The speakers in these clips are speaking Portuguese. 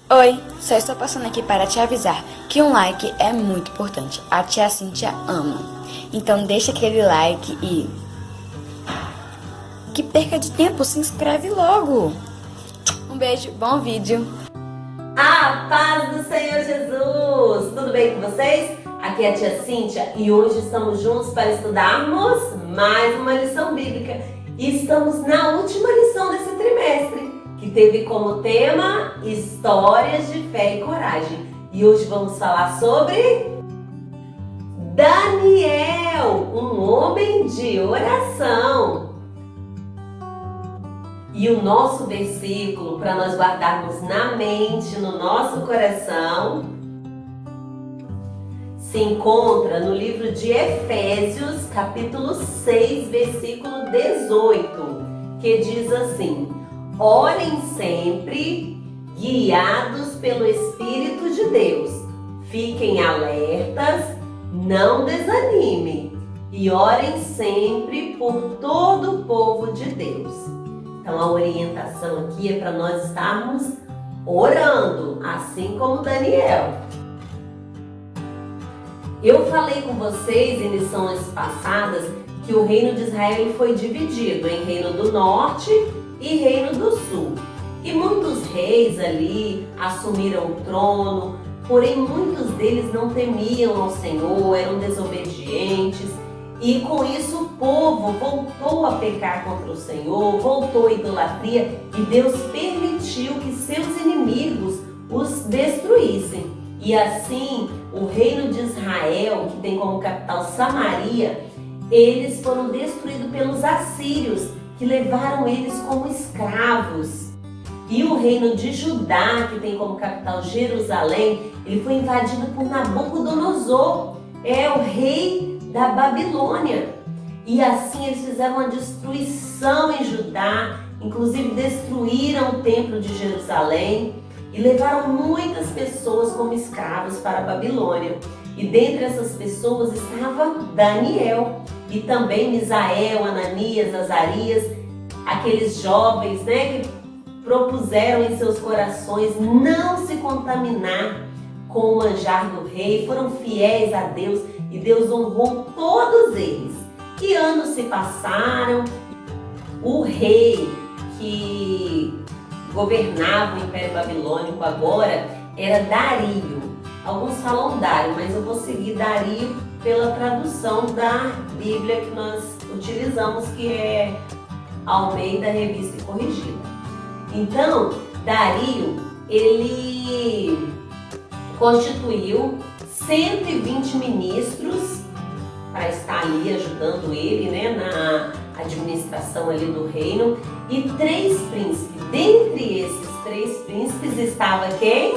Oi, só estou passando aqui para te avisar que um like é muito importante. A tia Cíntia ama. Então deixa aquele like e... Que perca de tempo, se inscreve logo. Um beijo, bom vídeo. A paz do Senhor Jesus! Tudo bem com vocês? Aqui é a tia Cíntia e hoje estamos juntos para estudarmos mais uma lição bíblica. E estamos na última lição desse trimestre, que teve como tema Histórias de Fé e Coragem. E hoje vamos falar sobre Daniel, um homem de oração. E o nosso versículo para nós guardarmos na mente, no nosso coração, se encontra no livro de Efésios, capítulo 6, versículo 18, que diz assim: orem sempre, guiados pelo Espírito de Deus. Fiquem alertas, não desanimem e orem sempre por todo o povo de Deus. Então a orientação aqui é para nós estarmos orando, assim como Daniel. Eu falei com vocês em lições passadas que o reino de Israel ele foi dividido em reino do norte e reino do sul. E muitos reis ali assumiram o trono, porém muitos deles não temiam ao Senhor, eram desobedientes. E com isso o povo voltou a pecar contra o Senhor, voltou à idolatria e Deus permitiu que seus inimigos os destruíssem. E assim o reino de Israel, que tem como capital Samaria, eles foram destruídos pelos assírios, que levaram eles como escravos. E o reino de Judá, que tem como capital Jerusalém, ele foi invadido por Nabucodonosor, o rei da Babilônia. E assim eles fizeram uma destruição em Judá, inclusive destruíram o templo de Jerusalém e levaram muitas pessoas como escravos para a Babilônia. E dentre essas pessoas estava Daniel e também Misael, Ananias, Azarias, aqueles jovens, que propuseram em seus corações não se contaminar com o manjar do rei, foram fiéis a Deus e Deus honrou todos eles. E anos se passaram, o rei que governava o Império Babilônico agora era Dario. Alguns falam Dário, mas eu vou seguir Dario pela tradução da Bíblia que nós utilizamos, que é Almeida Revista e Corrigida. Então, Dario, ele constituiu 120 ministros para estar ali ajudando ele, na administração ali do reino, e 3 príncipes. Dentre esses 3 príncipes estava quem?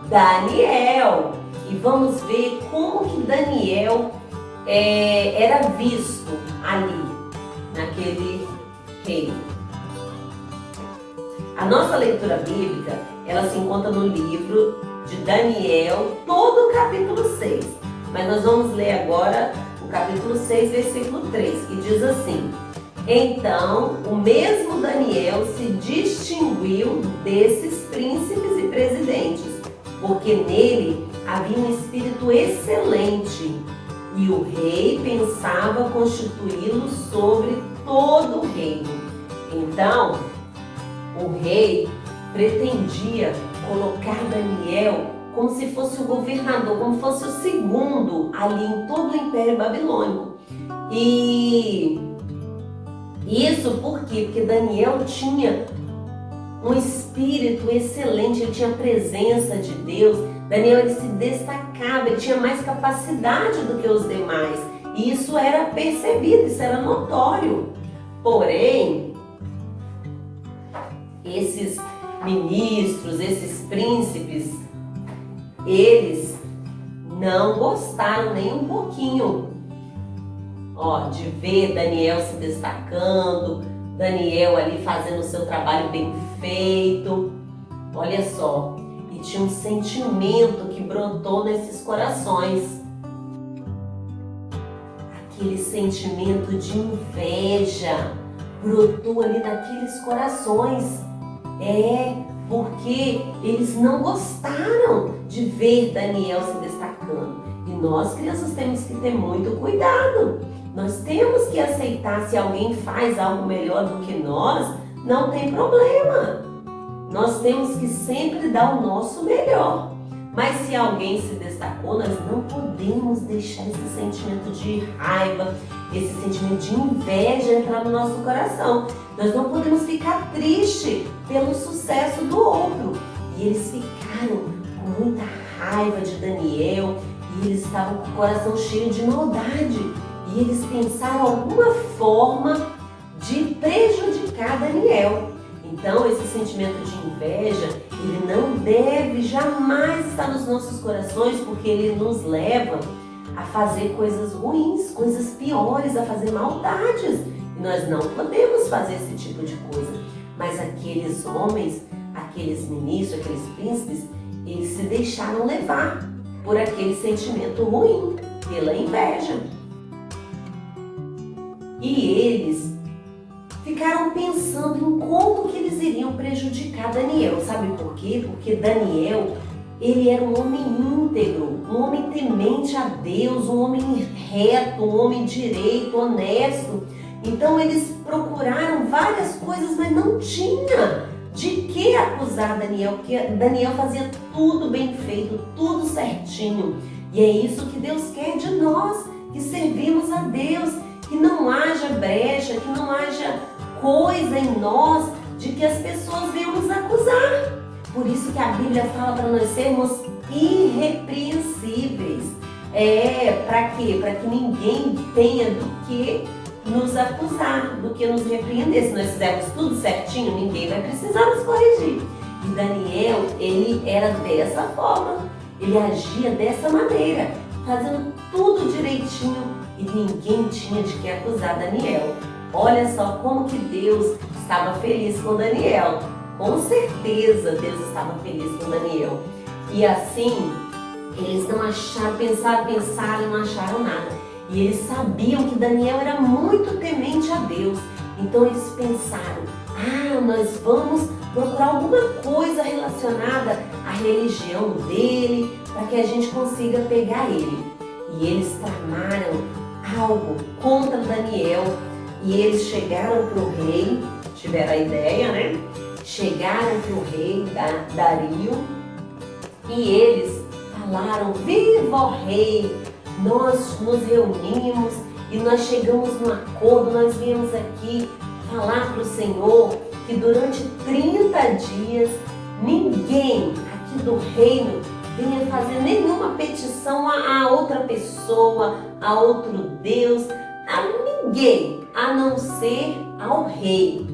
Daniel. E vamos ver como que Daniel era visto ali, naquele reino. A nossa leitura bíblica, ela se encontra no livro de Daniel, todo o capítulo 6. Mas nós vamos ler agora o capítulo 6, versículo 3, que diz assim: então, o mesmo Daniel se distinguiu desses príncipes e presidentes, porque nele havia um espírito excelente, e o rei pensava constituí-lo sobre todo o reino. Então, o rei pretendia colocar Daniel como se fosse o governador, como fosse o segundo ali em todo o Império Babilônico. E isso por quê? Porque Daniel tinha um espírito excelente, ele tinha a presença de Deus. Daniel ele se destacava, ele tinha mais capacidade do que os demais. E isso era percebido, isso era notório. Porém, esses ministros, esses príncipes, eles não gostaram nem um pouquinho de ver Daniel se destacando, Daniel ali fazendo o seu trabalho bem feito. Olha só, e tinha um sentimento que brotou nesses corações. Aquele sentimento de inveja brotou ali naqueles corações. porque eles não gostaram de ver Daniel se destacando. E nós, crianças, temos que ter muito cuidado. Nós temos que aceitar se alguém faz algo melhor do que nós, não tem problema. Nós temos que sempre dar o nosso melhor. Mas se alguém se destacou, nós não podemos deixar esse sentimento de raiva, esse sentimento de inveja entrar no nosso coração. Nós não podemos ficar tristes pelo sucesso do outro. E eles ficaram com muita raiva de Daniel e eles estavam com o coração cheio de maldade. E eles pensaram alguma forma de prejudicar Daniel. Então, esse sentimento de inveja, ele não deve jamais estar nos nossos corações, porque ele nos leva a fazer coisas ruins, coisas piores, a fazer maldades. E nós não podemos fazer esse tipo de coisa. Mas aqueles homens, aqueles ministros, aqueles príncipes, eles se deixaram levar por aquele sentimento ruim, pela inveja. E eles ficaram pensando em como que eles iriam prejudicar Daniel. Sabe por quê? Porque Daniel, ele era um homem íntegro, um homem temente a Deus, um homem reto, um homem direito, honesto. Então eles procuraram várias coisas, mas não tinha de que acusar Daniel, porque Daniel fazia tudo bem feito, tudo certinho. E é isso que Deus quer de nós, que servimos a Deus, que não haja brecha, que não haja coisa em nós de que as pessoas venham nos acusar. Por isso que a Bíblia fala para nós sermos irrepreensíveis. Para quê? Para que ninguém tenha do que nos acusar, do que nos repreender. Se nós fizermos tudo certinho, ninguém vai precisar nos corrigir. E Daniel, ele era dessa forma, ele agia dessa maneira, fazendo tudo direitinho e ninguém tinha de que acusar Daniel. Olha só como que Deus estava feliz com Daniel. Com certeza Deus estava feliz com Daniel. E assim, eles não acharam, pensaram e não acharam nada. E eles sabiam que Daniel era muito temente a Deus. Então eles pensaram, nós vamos procurar alguma coisa relacionada à religião dele, para que a gente consiga pegar ele. E eles tramaram algo contra Daniel. E eles chegaram para o rei, tiveram a ideia, né? Chegaram para o rei Dario e eles falaram: viva o rei, nós nos reunimos e nós chegamos num acordo, nós viemos aqui falar para o Senhor que durante 30 dias ninguém aqui do reino venha fazer nenhuma petição a outra pessoa, a outro Deus, a ninguém, a não ser ao rei.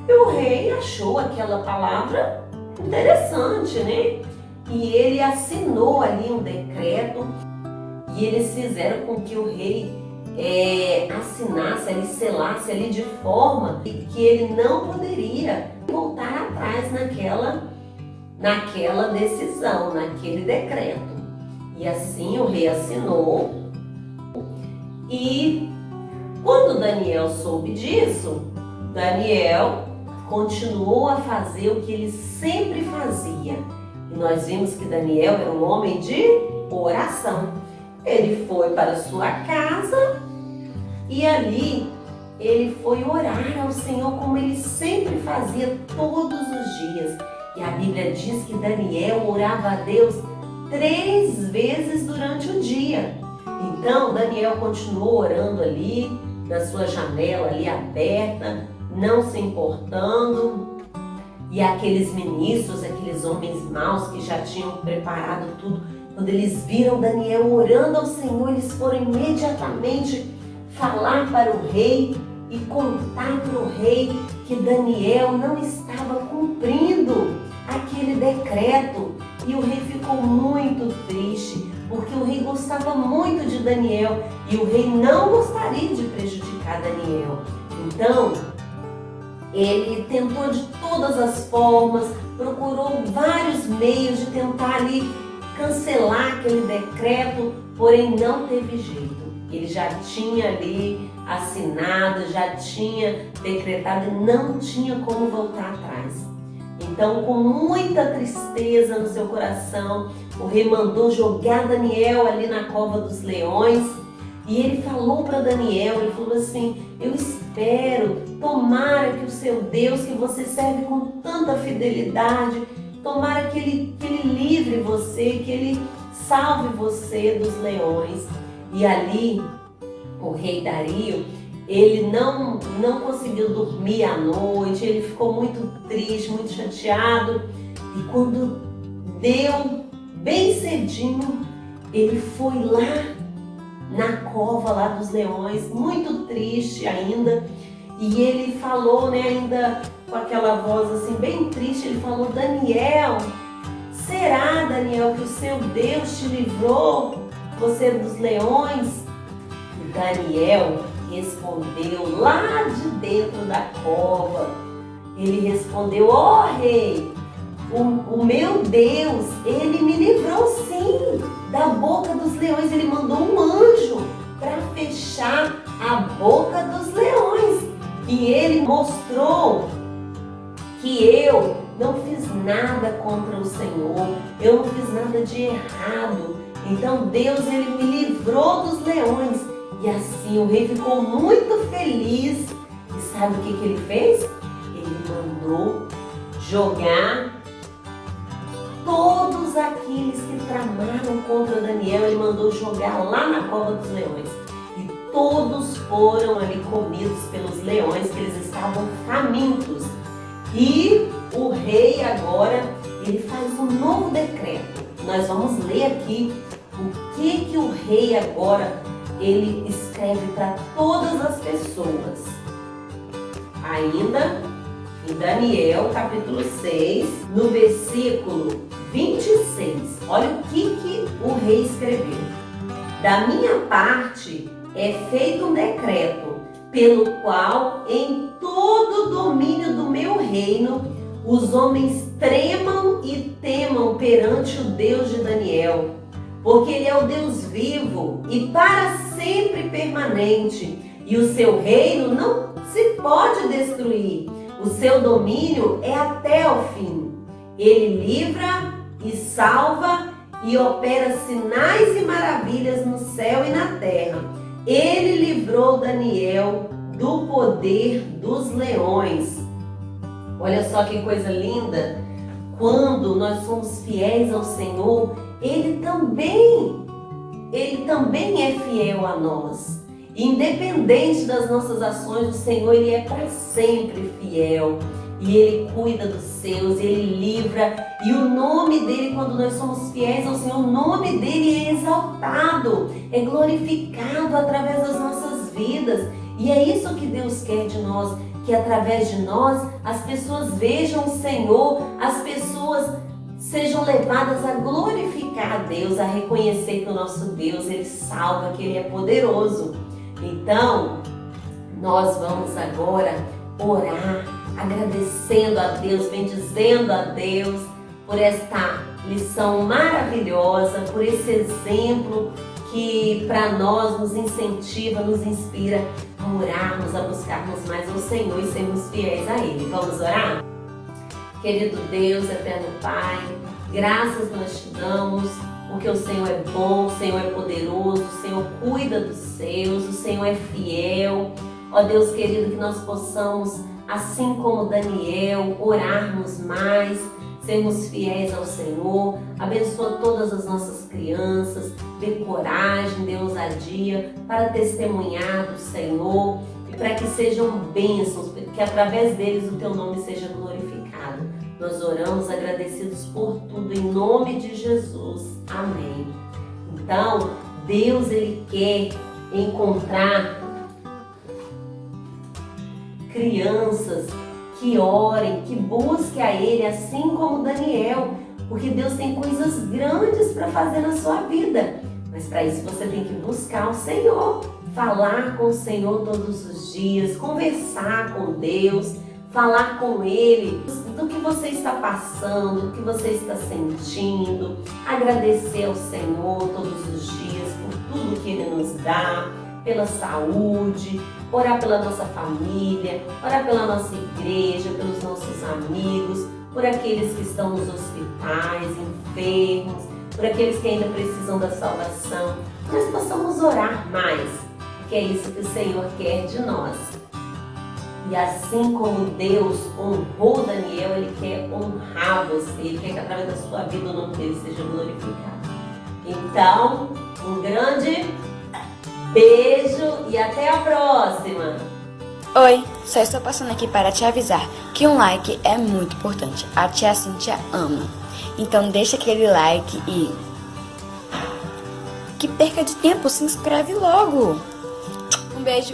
E o rei achou aquela palavra interessante, né? E ele assinou ali um decreto e eles fizeram com que o rei assinasse ali, selasse ali de forma que ele não poderia voltar atrás naquela decisão, naquele decreto. E assim o rei assinou. E quando Daniel soube disso, Daniel continuou a fazer o que ele sempre fazia. E nós vimos que Daniel era um homem de oração. Ele foi para a sua casa e ali ele foi orar ao Senhor como ele sempre fazia todos os dias. E a Bíblia diz que Daniel orava a Deus 3 vezes durante o dia. Então Daniel continuou orando ali, na sua janela ali aberta, não se importando. E aqueles ministros, aqueles homens maus que já tinham preparado tudo, quando eles viram Daniel orando ao Senhor, eles foram imediatamente falar para o rei e contar para o rei que Daniel não estava cumprindo aquele decreto. E o rei ficou muito triste, porque o rei gostava muito de Daniel e o rei não gostaria de prejudicar Daniel. Então, ele tentou de todas as formas, procurou vários meios de tentar ali cancelar aquele decreto, porém não teve jeito. Ele já tinha ali assinado, já tinha decretado e não tinha como voltar atrás. Então, com muita tristeza no seu coração, o rei mandou jogar Daniel ali na cova dos leões. E ele falou para Daniel, ele falou assim: eu espero, tomara que o seu Deus, que você serve com tanta fidelidade, tomara que ele livre você, que ele salve você dos leões. E ali, o rei Dario, ele não conseguiu dormir à noite, ele ficou muito triste, muito chateado. E quando deu bem cedinho, ele foi lá na cova lá dos leões, muito triste ainda. E ele falou, ainda com aquela voz assim bem triste, ele falou: Daniel, será, Daniel, que o seu Deus te livrou, você dos leões? E Daniel respondeu lá de dentro da cova, ele respondeu: ó rei, o meu Deus, ele me livrou sim da boca dos leões, ele mandou um anjo para fechar a boca dos leões. E ele mostrou que eu não fiz nada contra o Senhor, eu não fiz nada de errado. Então Deus, ele me livrou dos leões. E assim o rei ficou muito feliz. E sabe o que ele fez? Ele mandou jogar todos aqueles que tramaram contra Daniel, ele mandou jogar lá na cova dos leões. E todos foram ali comidos pelos leões, que eles estavam famintos. E o rei agora, ele faz um novo decreto. Nós vamos ler aqui o que o rei agora, ele escreve para todas as pessoas. Ainda em Daniel, capítulo 6, no versículo 26. Olha o que o rei escreveu. Da minha parte é feito um decreto, pelo qual em todo o domínio do meu reino os homens tremam e temam perante o Deus de Daniel, porque ele é o Deus vivo e para sempre permanente, e o seu reino não se pode destruir. O seu domínio é até o fim. Ele livra e salva e opera sinais e maravilhas no céu e na terra. Ele livrou Daniel do poder dos leões. Olha só que coisa linda. Quando nós somos fiéis ao Senhor, Ele também é fiel a nós. Independente das nossas ações, o Senhor, Ele é para sempre fiel. E Ele cuida dos seus, Ele livra. E o nome dEle, quando nós somos fiéis ao Senhor, o nome dEle é exaltado, é glorificado através das nossas vidas. E é isso que Deus quer de nós, que através de nós as pessoas vejam o Senhor, as pessoas sejam levadas a glorificar a Deus, a reconhecer que o nosso Deus, Ele salva, que Ele é poderoso. Então, nós vamos agora orar, agradecendo a Deus, bendizendo a Deus por esta lição maravilhosa, por esse exemplo que para nós nos incentiva, nos inspira a orarmos, a buscarmos mais ao Senhor e sermos fiéis a Ele. Vamos orar? Querido Deus, eterno Pai, graças nós te damos, porque o Senhor é bom, o Senhor é poderoso, o Senhor cuida dos seus, o Senhor é fiel. Ó Deus querido, que nós possamos, assim como Daniel, orarmos mais, sermos fiéis ao Senhor. Abençoa todas as nossas crianças, dê coragem, dê ousadia para testemunhar do Senhor e para que sejam bênçãos, que através deles o teu nome seja glorificado. Nós oramos agradecidos por tudo, em nome de Jesus. Amém. Então, Deus, Ele quer encontrar crianças que orem, que busquem a Ele, assim como Daniel, porque Deus tem coisas grandes para fazer na sua vida. Mas para isso você tem que buscar o Senhor, falar com o Senhor todos os dias, conversar com Deus, falar com Ele do que você está passando, do que você está sentindo, agradecer ao Senhor todos os dias por tudo que Ele nos dá, pela saúde, orar pela nossa família, orar pela nossa igreja, pelos nossos amigos, por aqueles que estão nos hospitais, enfermos, por aqueles que ainda precisam da salvação. Nós possamos orar mais, porque é isso que o Senhor quer de nós. E assim como Deus honrou Daniel, Ele quer honrar você, Ele quer que através da sua vida o nome dele seja glorificado. Então, um grande beijo e até a próxima! Oi, só estou passando aqui para te avisar que um like é muito importante. A tia Cíntia ama. Então deixa aquele like e... que perca de tempo, se inscreve logo! Um beijo!